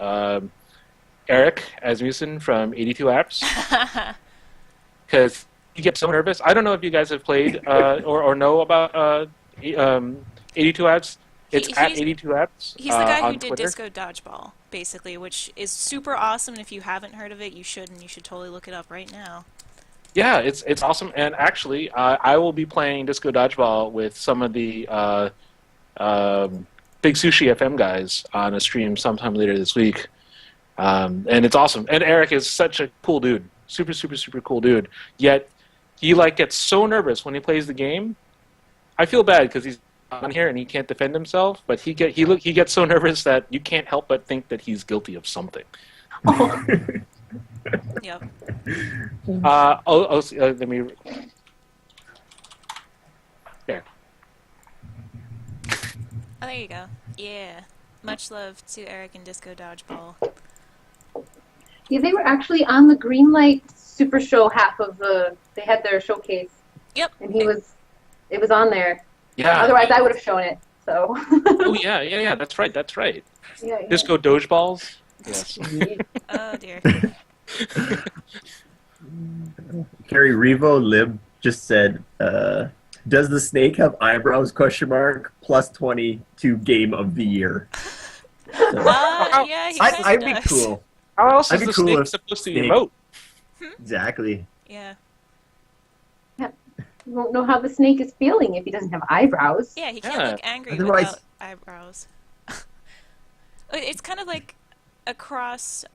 Eric Asmussen from 82 Apps, because he gets so nervous. I don't know if you guys have played or know about 82 Apps. It's at 82 Apps. He's the guy who did Twitter. Disco Dodgeball, basically, which is super awesome. And if you haven't heard of it, you should, and you should totally look it up right now. Yeah, it's awesome. And actually, I will be playing Disco Dodgeball with some of the Big Sushi FM guys on a stream sometime later this week. And it's awesome. And Eric is such a cool dude. Super, super, super cool dude. Yet, he gets so nervous when he plays the game. I feel bad because he's on here and he can't defend himself, but he gets so nervous that you can't help but think that he's guilty of something. Yep. Let me... There. Oh, there you go. Yeah. Much love to Eric and Disco Dodgeball. Yeah, they were actually on the Greenlight Supershow half of they had their showcase. Yep. And it was on there. Yeah. Otherwise, I would have shown it. So. Oh yeah. That's right. Yeah. Disco Dogeballs. Yes. Oh dear. Carrie Revo Lib just said, does the snake have eyebrows, plus 20 to game of the year? So, Yeah, he I'd does. be cool. How else I'd is be the cool snake if supposed to snake- emote? Exactly. Yeah. You won't know how the snake is feeling if he doesn't have eyebrows. Yeah, he can't Yeah. look angry Otherwise- without eyebrows. It's kind of like across,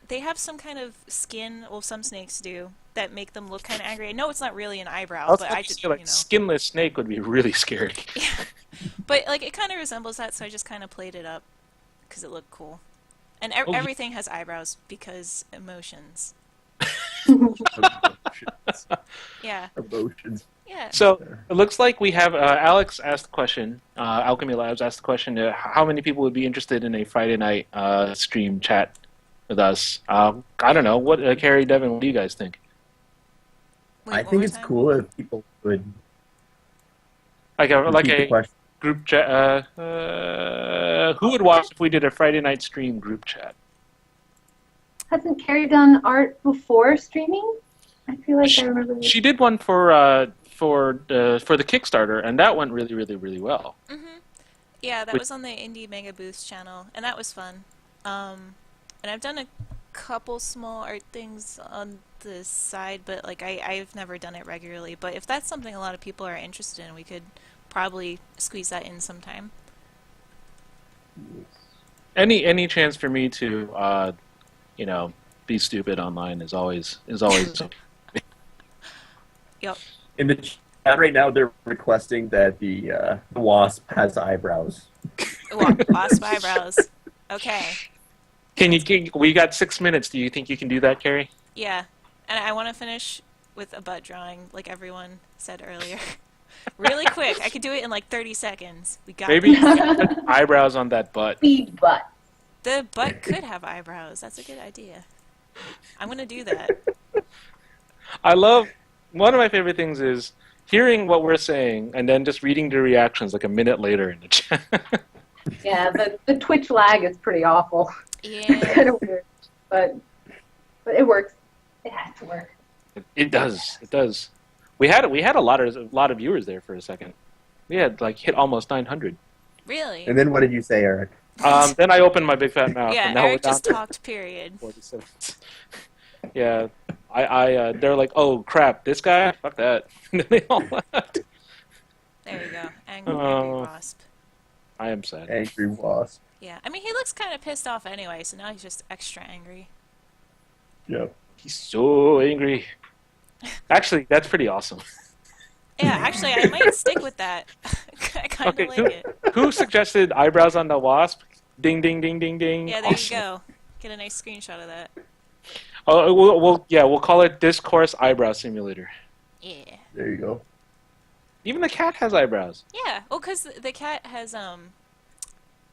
they have some kind of skin, well, some snakes do, that make them look kind of angry. I know it's not really an eyebrow, but I just, skinless snake would be really scary. Yeah. But, it kind of resembles that, so I just kind of played it up, because it looked cool. And everything has eyebrows, because emotions. Yeah. Emotions. Yeah. So it looks like we have Alex asked the question. Alchemy Labs asked the question: how many people would be interested in a Friday night stream chat with us? I don't know. What, Carrie, Devin, what do you guys think? Wait, I one think more it's time? cool if people would Like repeat the a question. group chat. Who would watch if we did a Friday night stream group chat? Hasn't Carrie done art before streaming? I feel like I remember. She did one for the Kickstarter, and that went really, really, really well. Mm-hmm. Yeah, that was on the Indie Mega Booths channel, and that was fun. And I've done a couple small art things on the side, but I've never done it regularly. But if that's something a lot of people are interested in, we could probably squeeze that in sometime. Any chance for me to, be stupid online is always. Yep. In the chat right now, they're requesting that the wasp has eyebrows. Wasp eyebrows. Okay. We got 6 minutes. Do you think you can do that, Carrie? Yeah. And I want to finish with a butt drawing, like everyone said earlier. Really quick. I could do it in 30 seconds. We got Maybe this. you can put eyebrows on that butt. Speed butt. The butt could have eyebrows. That's a good idea. I'm gonna do that. I love. One of my favorite things is hearing what we're saying and then just reading the reactions like a minute later in the chat. Yeah, the Twitch lag is pretty awful. It's Yeah. kind of weird, but it works. It has to work. It does. It does. We had a lot of viewers there for a second. We had like hit almost 900. Really? And then what did you say, Eric? Then I opened my big fat mouth. Yeah, and now Eric we're down just to talked, period. 47. Yeah, they're like, oh crap, this guy, fuck that. And then they all left. There you go. Angry Oh. wasp. I am sad. Angry wasp. Yeah, I mean, he looks kind of pissed off anyway, so now he's just extra angry. Yep. He's so angry. Actually, that's pretty awesome. Yeah, actually, I might stick with that. I kind of Okay, like it. Who suggested eyebrows on the wasp? Ding, ding, ding, ding, ding. Yeah, there Awesome. you go. Get a nice screenshot of that. Oh, we'll call it Dyscourse Eyebrow Simulator. Yeah. There you go. Even the cat has eyebrows. Yeah, well, because the cat has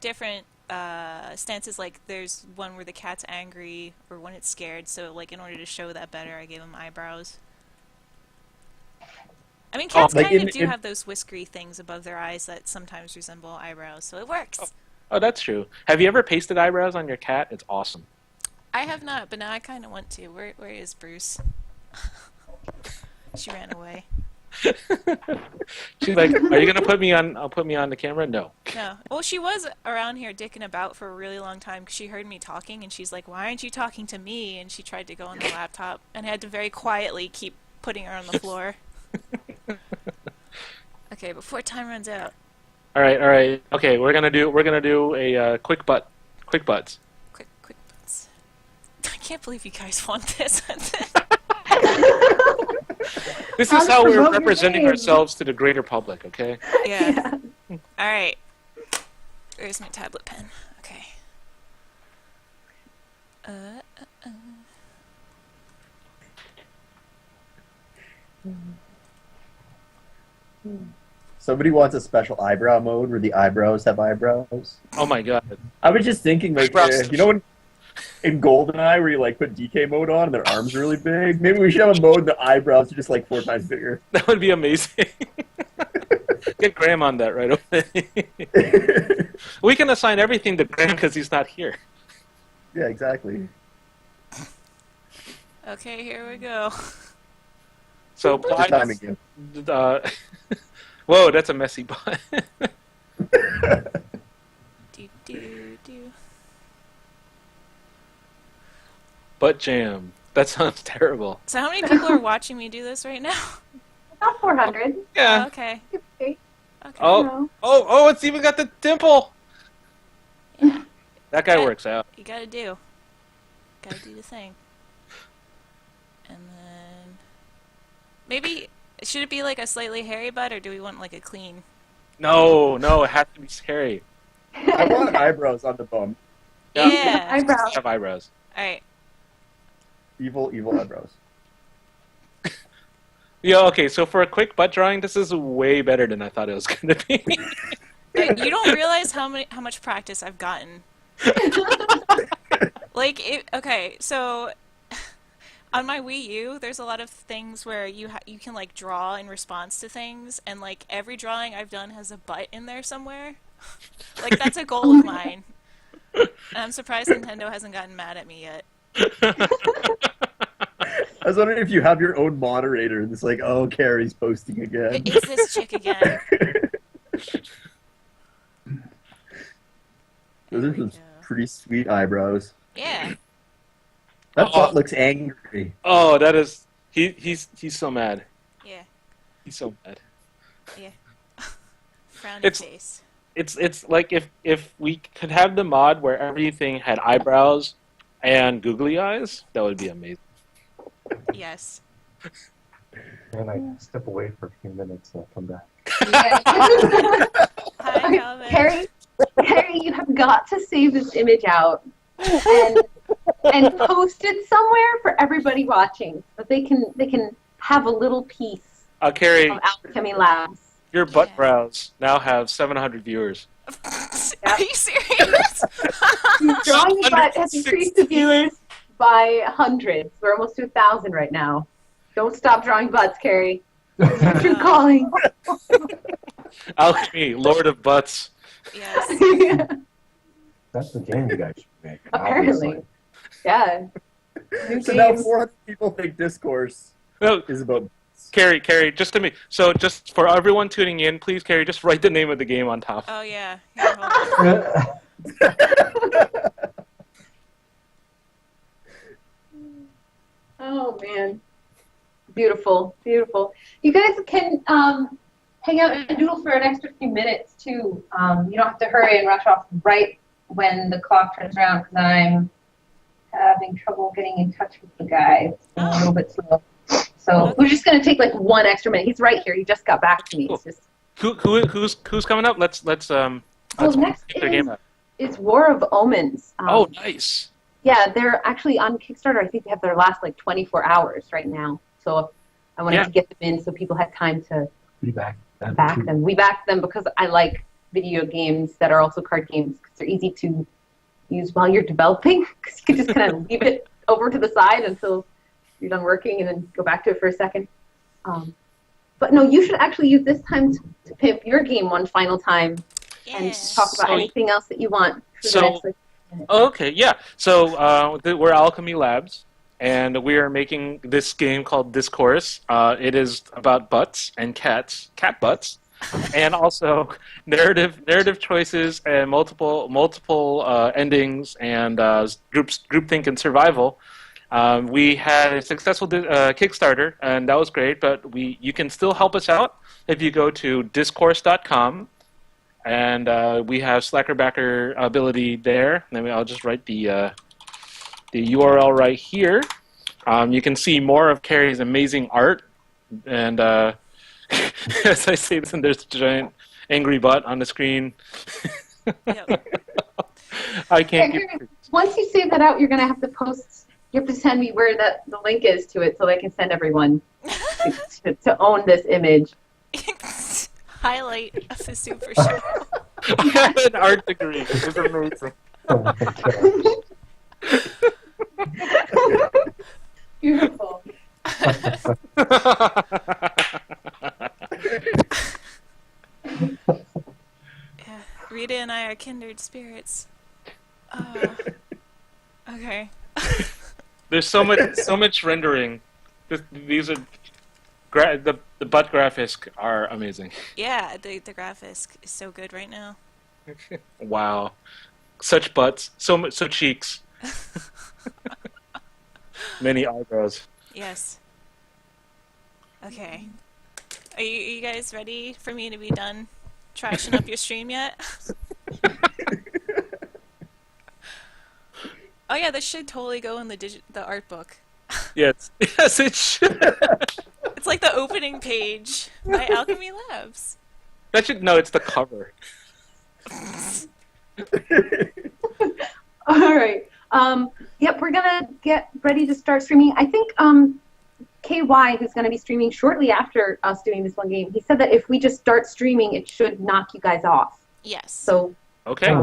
different stances. Like, there's one where the cat's angry or when it's scared. So, like, in order to show that better, I gave him eyebrows. I mean, cats like kind of do in- have those whiskery things above their eyes that sometimes resemble eyebrows, so it works. Oh, that's true. Have you ever pasted eyebrows on your cat? It's awesome. I have not, but now I kind of want to. Where is Bruce? She ran away. She's like, "Are you gonna put me on? I'll put me on the camera." No. No. Well, she was around here dicking about for a really long time because she heard me talking, and she's like, "Why aren't you talking to me?" And she tried to go on the laptop, and I had to very quietly keep putting her on the floor. Okay, before time runs out. All right. Okay, we're gonna do a quick butts. Quick butts. I can't believe you guys want this. This I'll is how promote we're your representing name. ourselves to the greater public. Okay. Yeah. All right. Where's my tablet pen? Okay. Somebody wants a special eyebrow mode where the eyebrows have eyebrows. Oh my god. I was just thinking, like, Eyebrows. you know, in GoldenEye where you like put DK mode on and their arms are really big. Maybe we should have a mode the eyebrows are just like 4 times bigger. That would be amazing. Get Graham on that right away. We can assign everything to Graham because he's not here. Yeah, exactly. Okay, here we go. So What's the time again? Whoa, that's a messy butt. Do. Butt jam. That sounds terrible. So how many people are watching me do this right now? About 400. Yeah. Oh, okay. Okay. Okay. Oh, it's even got the dimple. Yeah. That guy Yeah. works out. You gotta do the thing. And then maybe should it be like a slightly hairy butt, or do we want like a clean? No, it has to be scary. I want eyebrows on the bum. Yeah. Eyebrows. Have eyebrows. All right. Evil eyebrows. Yeah, okay, so for a quick butt drawing, this is way better than I thought it was going to be. You don't realize how much practice I've gotten. Okay, so on my Wii U, there's a lot of things where you can like draw in response to things, and like every drawing I've done has a butt in there somewhere. Like that's a goal of mine. And I'm surprised Nintendo hasn't gotten mad at me yet. I was wondering if you have your own moderator and it's like, oh, Carrie's posting again. Is this chick again? Those are some pretty sweet eyebrows. Yeah. That butt looks angry. Oh, that is... He's so mad. Yeah. He's so mad. Yeah. Frowny It's- face. It's like if we could have the mod where everything had eyebrows and googly eyes, that would be amazing. Yes. And I step away for a few minutes and I'll come back. Hi, Calvin. Harry, you have got to save this image out and post it somewhere for everybody watching, so they can have a little piece Carrie, of Alchemy Labs. your butt Yeah. brows now have 700 viewers. Are you serious? Drawing a butt has increased the viewers by hundreds. We're almost to 1,000 right now. Don't stop drawing butts, Carrie. You're calling. Alchemy, Lord of Butts. Yes. That's the game you guys should make. Apparently. obviously. Yeah. New So now games. 400 people think Discourse No, is about. Carrie, just to me. So just for everyone tuning in, please, Carrie, just write the name of the game on top. Oh yeah. Here, hold on. Oh man, beautiful, beautiful. You guys can hang out and doodle for an extra few minutes too. You don't have to hurry and rush off right when the clock turns around because I'm having trouble getting in touch with the guy. It's been a little bit slow. So we're just gonna take like 1 extra minute. He's right here. He just got back to me. It's just Who's coming up? Let's next pick their game up. is War of Omens. Oh, nice. Yeah, they're actually on Kickstarter. I think they have their last like 24 hours right now. So I wanted to get them in so people had time to back them. We backed them because I like video games that are also card games because they're easy to use while you're developing because you can just kind of leave it over to the side until you're done working and then go back to it for a second. But no, you should actually use this time to pimp your game one final time and talk about anything else that you want for the next minute. Okay, yeah. So we're Alchemy Labs, and we are making this game called Dyscourse. It is about butts and cat butts, and also narrative choices and multiple endings and groupthink and survival. We had a successful Kickstarter, and that was great. But you can still help us out if you go to dyscourse.com. And we have Slacker backer ability there. Then I'll just write the URL right here. You can see more of Carrie's amazing art. And as I say this, and there's a giant angry butt on the screen. Yep. I can't. Once you save that out, you're gonna have to post. You have to send me where the link is to it, so I can send everyone to own this image. Highlight of the Super Show. I have an art degree. It's amazing. Oh my gosh. Beautiful. Yeah, Rita and I are kindred spirits. Okay. There's so much rendering. These are the butt graphics are amazing. Yeah, the graphics is so good right now. Wow, such butts, so cheeks, many eyebrows. Yes. Okay. Are you guys ready for me to be done trashing up your stream yet? Oh yeah, this should totally go in the art book. Yes, yes, it should. It's like the opening page by Alchemy Labs. That should it's the cover. All right. Yep, we're gonna get ready to start streaming. I think KY, who's gonna be streaming shortly after us doing this one game, he said that if we just start streaming, it should knock you guys off. Yes. So Okay.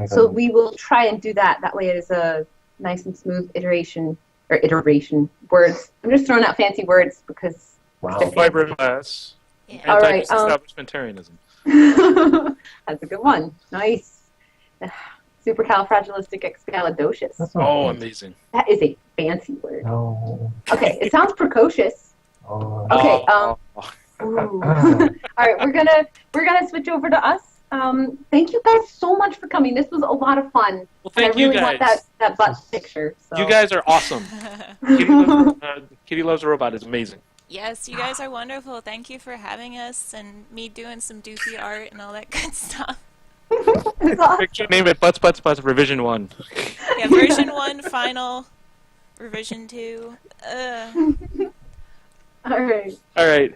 so we will try and do that. That way it is a nice and smooth iteration words. I'm just throwing out fancy words because Fiberglass. Yeah. All right, Anti-establishmentarianism. that's a good one. Nice. Supercalifragilisticexpialidocious. Oh, amazing. That is a fancy word. No. Okay, it sounds precocious. Oh. Okay. Oh. Ooh. All right, we're gonna switch over to us. Thank you guys so much for coming. This was a lot of fun. Well, thank you I really guys. want that butt picture. So. You guys are awesome. Kitty Loves a Robot is amazing. Yes, you guys are wonderful. Thank you for having us and me doing some doofy art and all that good stuff. It's awesome. Picture name it Butts Revision 1. Yeah, version 1, final, revision 2. All right. All right.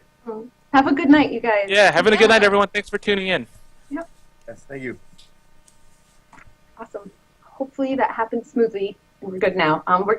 Have a good night, you guys. Yeah, having a good night, everyone. Thanks for tuning in. Yep. Yes, thank you. Awesome. Hopefully that happens smoothly and we're good now. We're